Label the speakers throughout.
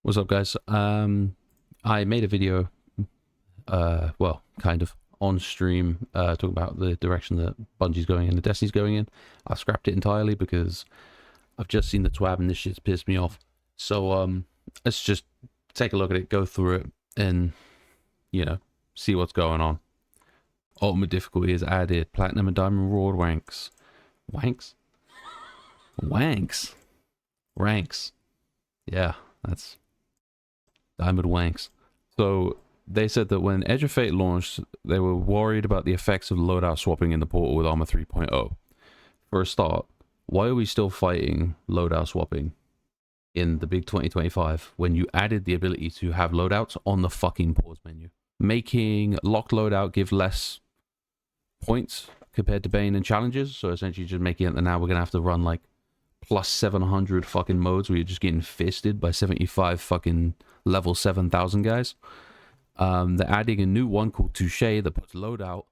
Speaker 1: What's up, guys? I made a video, well, kind of, on stream, talking about the direction that Bungie's going in and Destiny's going in. I scrapped it entirely because I've just seen the twab and this shit's pissed me off. So, let's just take a look at it, go through it, and, you know, see what's going on. Ultimate difficulty is added. Platinum and Diamond Reward wanks. Wanks? Wanks. Ranks. Yeah, that's... Diamond wanks. So they said that when Edge of Fate launched, they were worried about the effects of loadout swapping in the portal with Armor 3.0. For a start, why are we still fighting loadout swapping in the big 2025 when you added the ability to have loadouts on the fucking pause menu? Making locked loadout give less points compared to Bane and challenges, so essentially just making it that now we're gonna have to run like plus 700 fucking modes where you're just getting fisted by 75 fucking level 7,000 guys. They're adding a new one called Touche that puts loadout,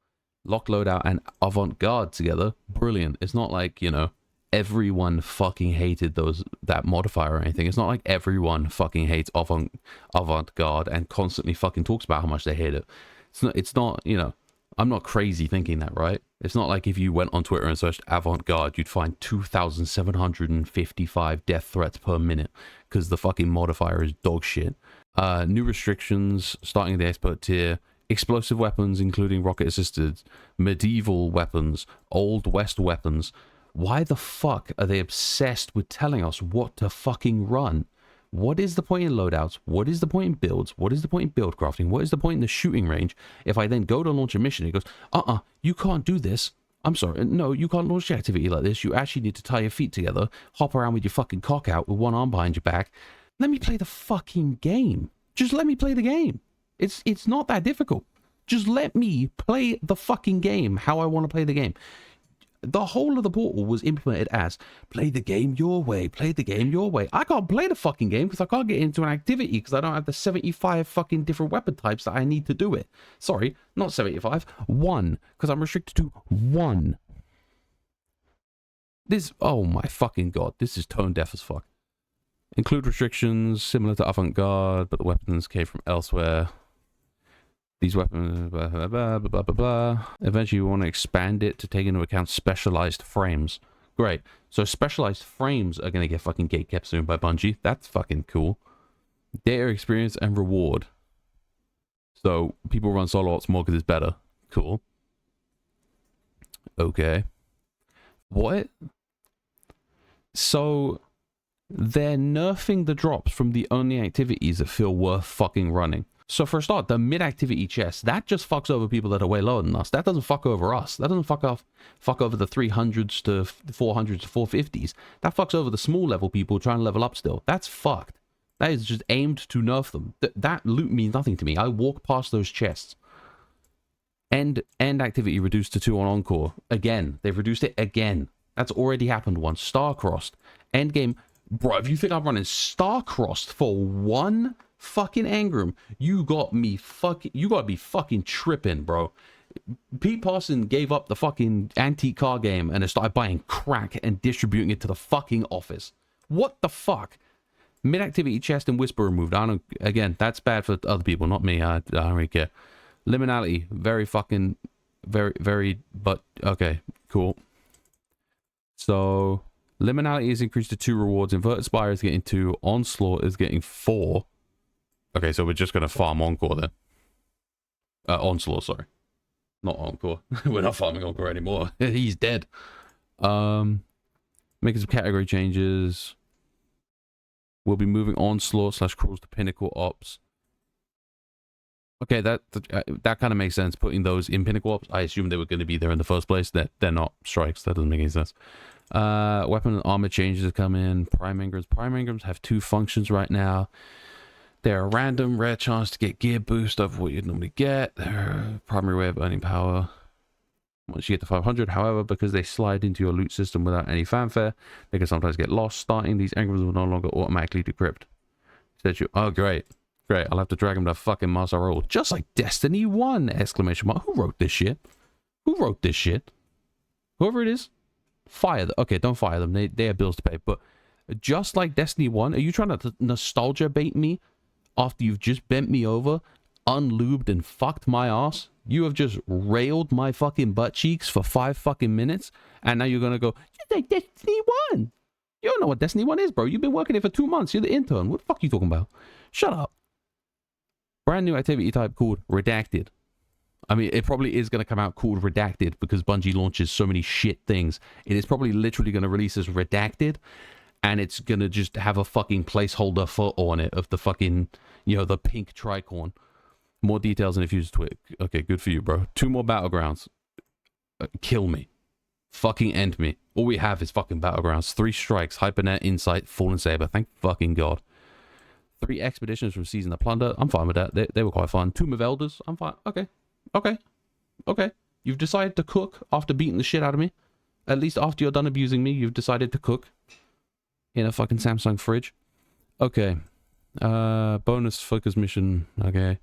Speaker 1: locked loadout, and avant-garde together. Brilliant. It's not like, you know, everyone fucking hated that modifier or anything. It's not like everyone fucking hates avant-garde and constantly fucking talks about how much they hate it. It's not, you know, I'm not crazy thinking that, right? It's not like if you went on Twitter and searched avant-garde, you'd find 2,755 death threats per minute because the fucking modifier is dog shit. New restrictions starting at the expert tier, explosive weapons including rocket assisted, medieval weapons, old west weapons. Why the fuck are they obsessed with telling us what to fucking run? What is the point in loadouts? What is the point in builds? What is the point in build crafting? What is the point in the shooting range? If I then go to launch a mission, it goes, you can't do this. I'm sorry. No, you can't launch the activity like this. You actually need to tie your feet together, hop around with your fucking cock out with one arm behind your back. Let me play the fucking game. Just let me play the game. It's not that difficult. Just let me play the fucking game how I want to play the game. The whole of the portal was implemented as play the game your way, play the game your way. I can't play the fucking game because I can't get into an activity because I don't have the 75 fucking different weapon types that I need to do it. Sorry, not 75, 1, because I'm restricted to 1. This, oh my fucking god, this is tone deaf as fuck. Include restrictions similar to avant-garde, but the weapons came from elsewhere. These weapons, blah, blah, blah, blah, blah, blah. Eventually, we want to expand it to take into account specialized frames. Great. So specialized frames are going to get fucking gatekept soon by Bungie. That's fucking cool. Data experience and reward. So people run solo ops more because it's better. Cool. Okay. What? So they're nerfing the drops from the only activities that feel worth fucking running. So for a start, the mid-activity chest, that just fucks over people that are way lower than us. That doesn't fuck over us. That doesn't fuck over the 300s to 400s to 450s. That fucks over the small level people trying to level up still. That's fucked. That is just aimed to nerf them. That loot means nothing to me. I walk past those chests. End activity reduced to 2 on Encore. Again. They've reduced it again. That's already happened once. Star-crossed. End game. Bro, if you think I'm running Star-crossed for 1... fucking engram, you gotta be fucking tripping, bro. Pete Parson gave up the fucking antique car game and started buying crack and distributing it to the fucking office. What the fuck? Mid-activity chest and whisper removed. I don't, again, that's bad for other people, not me. I don't really care. Liminality, very fucking, very, but okay, cool. So liminality is increased to 2 rewards. Inverted Spire is getting 2. Onslaught is getting 4. Okay, so we're just going to farm Encore then. Onslaught, sorry. Not Encore. We're not farming Encore anymore. He's dead. Making some category changes. We'll be moving Onslaught / Crawls to Pinnacle Ops. Okay, that kind of makes sense, putting those in Pinnacle Ops. I assume they were going to be there in the first place. They're not strikes. That doesn't make any sense. Weapon and armor changes have come in. Prime engrams. Prime engrams have 2 functions right now. They're a random, rare chance to get gear boost over what you'd normally get. They're a primary way of earning power once you get to 500. However, because they slide into your loot system without any fanfare, they can sometimes get lost. Starting, these engrams will no longer automatically decrypt. Oh, great. Great, I'll have to drag them to fucking Master Roll. Just like Destiny 1! Exclamation mark. Who wrote this shit? Who wrote this shit? Whoever it is, fire them. Okay, don't fire them. They have bills to pay, but Just like Destiny 1, are you trying to nostalgia bait me after you've just bent me over, unlubed, and fucked my ass? You have just railed my fucking butt cheeks for 5 fucking minutes, and now you're gonna go, you like Destiny 1? You don't know what Destiny 1 is, bro. You've been working here for 2 months. You're the intern. What the fuck are you talking about? Shut up. Brand new activity type called Redacted. I mean, it probably is going to come out called Redacted because Bungie launches so many shit things. It is probably literally going to release as Redacted, and it's going to just have a fucking placeholder photo on it of the fucking, you know, the pink tricorn. More details in a future tweet. Okay, good for you, bro. 2 more battlegrounds. Kill me. Fucking end me. All we have is fucking battlegrounds. 3 strikes, Hypernet, Insight, Fallen Saber. Thank fucking God. 3 expeditions from Season of Plunder. I'm fine with that. They were quite fun. Tomb of Elders. I'm fine. Okay. Okay. You've decided to cook after beating the shit out of me. At least after you're done abusing me, you've decided to cook in a fucking Samsung fridge. Okay. Bonus focus mission. Okay.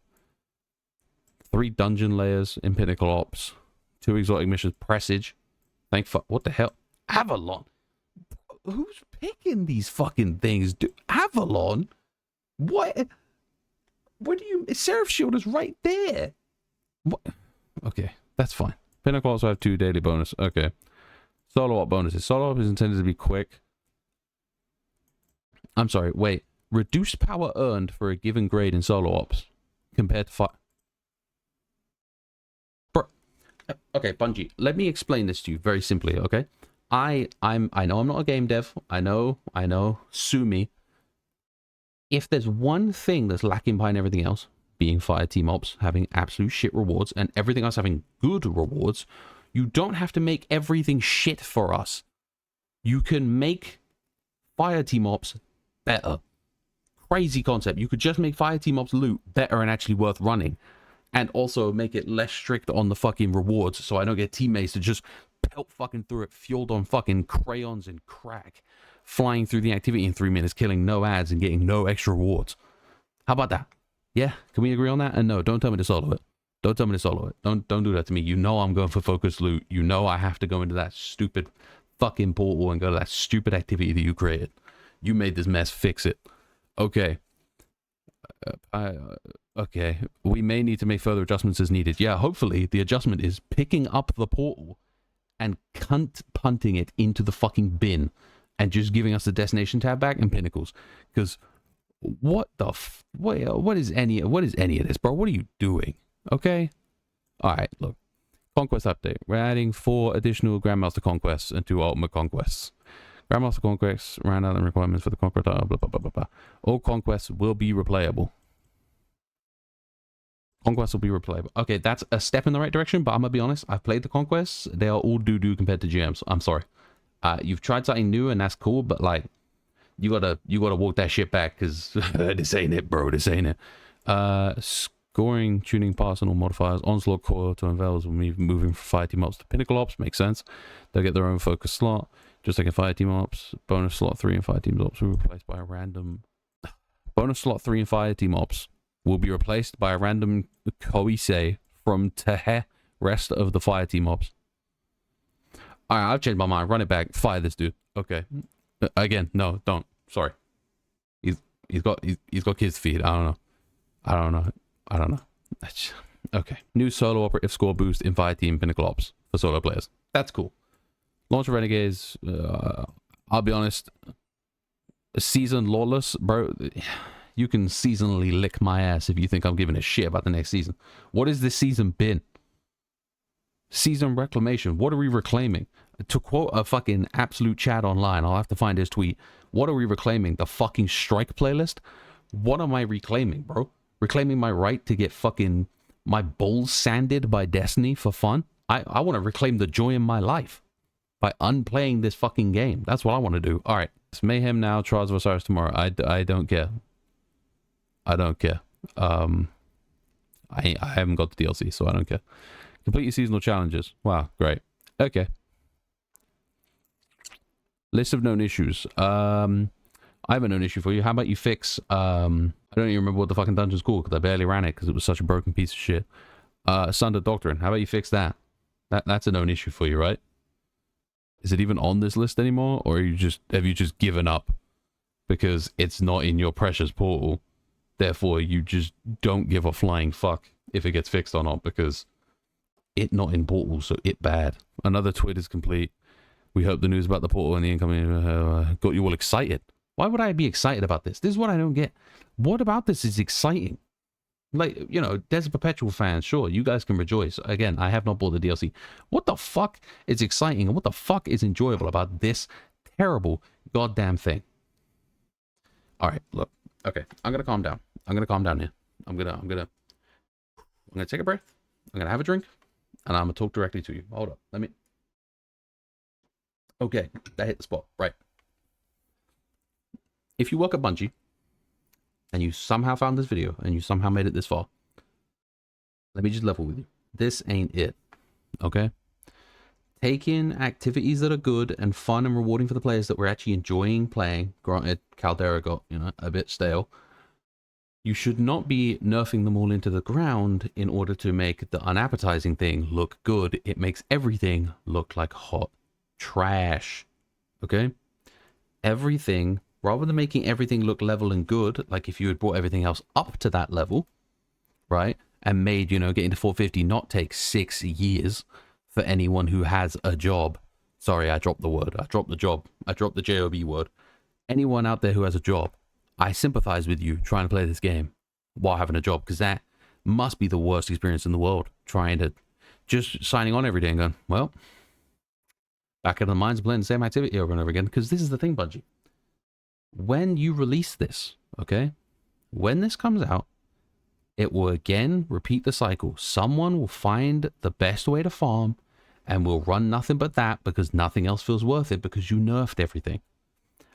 Speaker 1: 3 dungeon layers in Pinnacle Ops. 2 exotic missions. Presage. Thank fuck. What the hell? Avalon. Who's picking these fucking things? Avalon? What? Where do you... Seraph Shield is right there. What? Okay, that's fine. Pinnacle also have 2 daily bonus. Okay. Solo op bonuses. Solo op is intended to be quick. I'm sorry, wait. Reduced power earned for a given grade in solo ops compared to okay, Bungie, let me explain this to you very simply, okay? I know I'm not a game dev. I know. Sue me. If there's one thing that's lacking behind everything else, being fire team ops, having absolute shit rewards, and everything else having good rewards, you don't have to make everything shit for us. You can make fire team ops better. Crazy concept. You could just make fire team ops loot better and actually worth running. And also make it less strict on the fucking rewards, so I don't get teammates to just pelt fucking through it, fueled on fucking crayons and crack, flying through the activity in 3 minutes, killing no ads and getting no extra rewards. How about that? Yeah, can we agree on that? And no, don't tell me to solo it. Don't tell me to solo it. Don't do that to me. You know I'm going for focused loot. You know I have to go into that stupid fucking portal and go to that stupid activity that you created. You made this mess. Fix it. Okay. Okay. We may need to make further adjustments as needed. Yeah, hopefully the adjustment is picking up the portal and punting it into the fucking bin and just giving us the destination tab back and pinnacles. Because what the what is any of this, bro? What are you doing? Okay. All right. Look, conquest update. We're adding 4 additional Grandmaster conquests and 2 ultimate conquests. Grandmaster conquests round out the requirements for the conqueror. Blah blah blah blah blah. All conquests will be replayable. Conquests will be replayable. Okay, that's a step in the right direction, but I'm gonna be honest. I've played the conquests. They are all doo-doo compared to GMs. I'm sorry. You've tried something new and that's cool, but like, you gotta walk that shit back because this ain't it, bro. This ain't it. Scoring, tuning, pass, and all modifiers. Onslaught core to unveils will be moving from fire team ops to pinnacle ops. Makes sense. They'll get their own focus slot, just like in fire team ops. Bonus slot 3 and fire team ops will be replaced by a random. Bonus slot 3 and fire team ops will be replaced by a random Koisei from Tehe rest of the fire team ops. Alright, I've changed my mind. Run it back. Fire this dude. Okay. Again, no, don't. Sorry. He's got kids to feed. I don't know. Okay. New solo operative score boost in fire team pinnacle ops for solo players. That's cool. Launch of Renegades. I'll be honest. Season Lawless, bro. You can seasonally lick my ass if you think I'm giving a shit about the next season. What has this season been? Season reclamation. What are we reclaiming? To quote a fucking absolute chat online, I'll have to find his tweet. What are we reclaiming? The fucking strike playlist? What am I reclaiming, bro? Reclaiming my right to get fucking my balls sanded by Destiny for fun? I want to reclaim the joy in my life by unplaying this fucking game. That's what I want to do. All right. It's Mayhem now, Trials of Osiris tomorrow. I don't care. I don't care. I haven't got the DLC, so I don't care. Complete your seasonal challenges. Wow, great. Okay. List of known issues. I have a known issue for you. How about you fix... I don't even remember what the fucking dungeon's called because I barely ran it because it was such a broken piece of shit. Sunder Doctrine. How about you fix that? That's a known issue for you, right? Is it even on this list anymore, or have you just given up? because it's not in your precious portal. Therefore, you just don't give a flying fuck if it gets fixed or not, because it not in portal, so it bad. Another tweet is complete. We hope the news about the portal and the incoming got you all excited. Why would I be excited about this? This is what I don't get. What about this is exciting? Like, you know, there's a Perpetual fan. Sure, you guys can rejoice. Again, I have not bought the DLC. What the fuck is exciting and what the fuck is enjoyable about this terrible goddamn thing? All right, look. Okay, I'm gonna calm down. I'm gonna calm down here. I'm gonna take a breath. I'm gonna have a drink, and I'm gonna talk directly to you. Hold up. Let me. Okay, that hit the spot. Right. If you work at Bungie, and you somehow found this video, and you somehow made it this far, let me just level with you. This ain't it. Okay? Take in activities that are good and fun and rewarding for the players that we're actually enjoying playing. Granted, Caldera got, you know, a bit stale. You should not be nerfing them all into the ground in order to make the unappetizing thing look good. It makes everything look like hot trash. Okay? Everything, rather than making everything look level and good, like if you had brought everything else up to that level, right? And made, you know, getting to 450 not take 6 years for anyone who has a job. Sorry, I dropped the word. I dropped the job. I dropped the JOB word. Anyone out there who has a job, I sympathize with you trying to play this game while having a job, because that must be the worst experience in the world, trying to just signing on every day and going, well, back in the mines playing the same activity over and over again. Because this is the thing, Bungie. When you release this, okay, when this comes out, it will again repeat the cycle. Someone will find the best way to farm and will run nothing but that because nothing else feels worth it because you nerfed everything.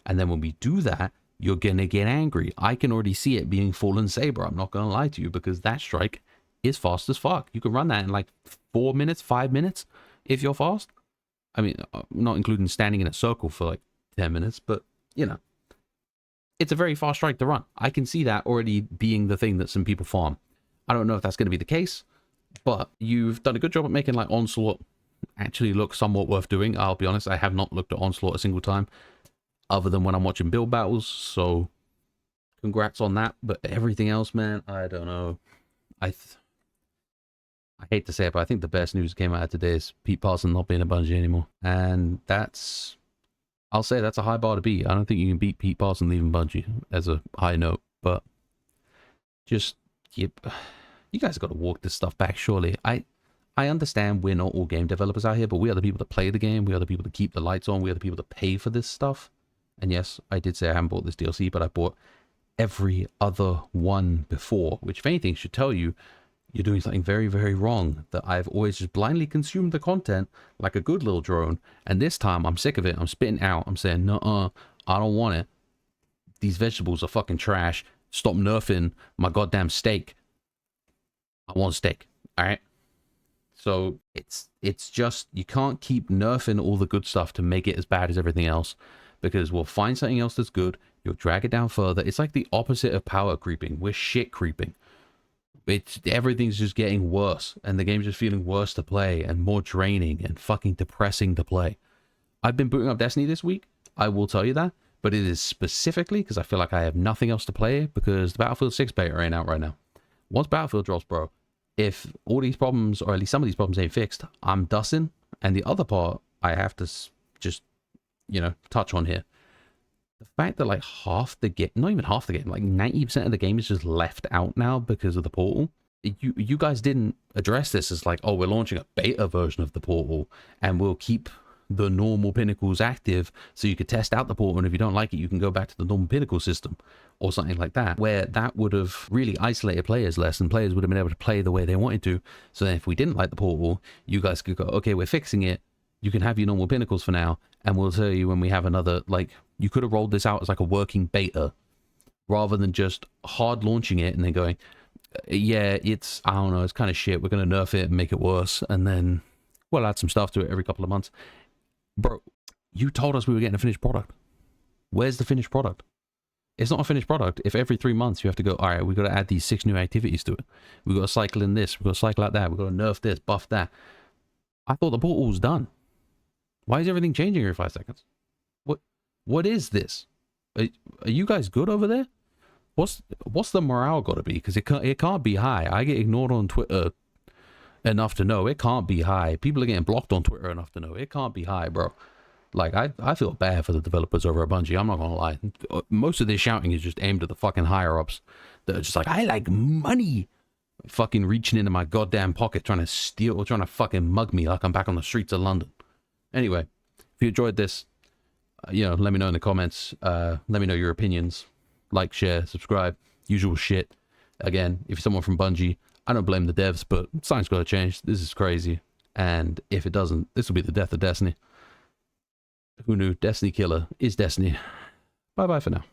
Speaker 1: And then when we do that, you're going to get angry. I can already see it being Fallen Saber. I'm not going to lie to you, because that strike is fast as fuck. You can run that in like 4 minutes, 5 minutes if you're fast. I mean, not including standing in a circle for like 10 minutes, but you know, it's a very fast strike to run. I can see that already being the thing that some people farm. I don't know if that's going to be the case, but you've done a good job at making like Onslaught actually look somewhat worth doing. I'll be honest, I have not looked at Onslaught a single time other than when I'm watching build battles, so congrats on that. But everything else, man, I don't know. I hate to say it, but I think the best news that came out of today is Pete Parson not being a Bungie anymore. And that's, I'll say that's a high bar to beat. I don't think you can beat Pete Parson leaving Bungie as a high note, but just, you guys have got to walk this stuff back, surely. I understand we're not all game developers out here, but we are the people that play the game. We are the people that keep the lights on. We are the people that pay for this stuff. And yes, I did say I haven't bought this DLC, but I bought every other one before, which if anything should tell you, you're doing something very, very wrong. That I've always just blindly consumed the content like a good little drone. And this time I'm sick of it. I'm spitting out. I'm saying, nuh-uh, I don't want it. These vegetables are fucking trash. Stop nerfing my goddamn steak. I want steak. All right. So it's just, you can't keep nerfing all the good stuff to make it as bad as everything else, because we'll find something else that's good. You'll drag it down further. It's like the opposite of power creeping. We're shit creeping. Everything's just getting worse, and the game's just feeling worse to play and more draining and fucking depressing to play. I've been booting up Destiny this week, I will tell you that, but it is specifically because I feel like I have nothing else to play, because the Battlefield 6 beta ain't out right now. Once Battlefield drops, bro, if all these problems, or at least some of these problems, ain't fixed, I'm dusting. And the other part I have to just, you know, touch on here. The fact that like half the game, not even half the game, like 90% of the game is just left out now because of the portal. You guys didn't address this as like, oh, we're launching a beta version of the portal and we'll keep the normal pinnacles active so you could test out the portal, and if you don't like it, you can go back to the normal pinnacle system or something like that, where that would have really isolated players less, and players would have been able to play the way they wanted to. So then if we didn't like the portal, you guys could go, okay, we're fixing it. You can have your normal pinnacles for now, and we'll tell you when we have another, like, you could have rolled this out as like a working beta rather than just hard launching it and then going, yeah, it's, I don't know, it's kind of shit. We're going to nerf it and make it worse. And then we'll add some stuff to it every couple of months. Bro, you told us we were getting a finished product. Where's the finished product? It's not a finished product if every 3 months you have to go, all right, we've got to add these 6 new activities to it. We've got to cycle in this. We've got to cycle out that. We've got to nerf this, buff that. I thought the portal was done. Why is everything changing every 5 seconds? What is this? are you guys good over there? What's the morale got to be? Because it can't be high. I get ignored on Twitter enough to know it can't be high. People are getting blocked on Twitter enough to know it can't be high, bro. Like, I feel bad for the developers over at Bungie. I'm not gonna lie. Most of this shouting is just aimed at the fucking higher ups that are just like, I like money. Fucking reaching into my goddamn pocket, trying to steal, or trying to fucking mug me like I'm back on the streets of London. Anyway, if you enjoyed this, let me know in the comments. Let me know your opinions. Like, share, subscribe, usual shit. Again, if you're someone from Bungie, I don't blame the devs, but something's got to change. This is crazy. And if it doesn't, this will be the death of Destiny. Who knew? Destiny Killer is Destiny. Bye-bye for now.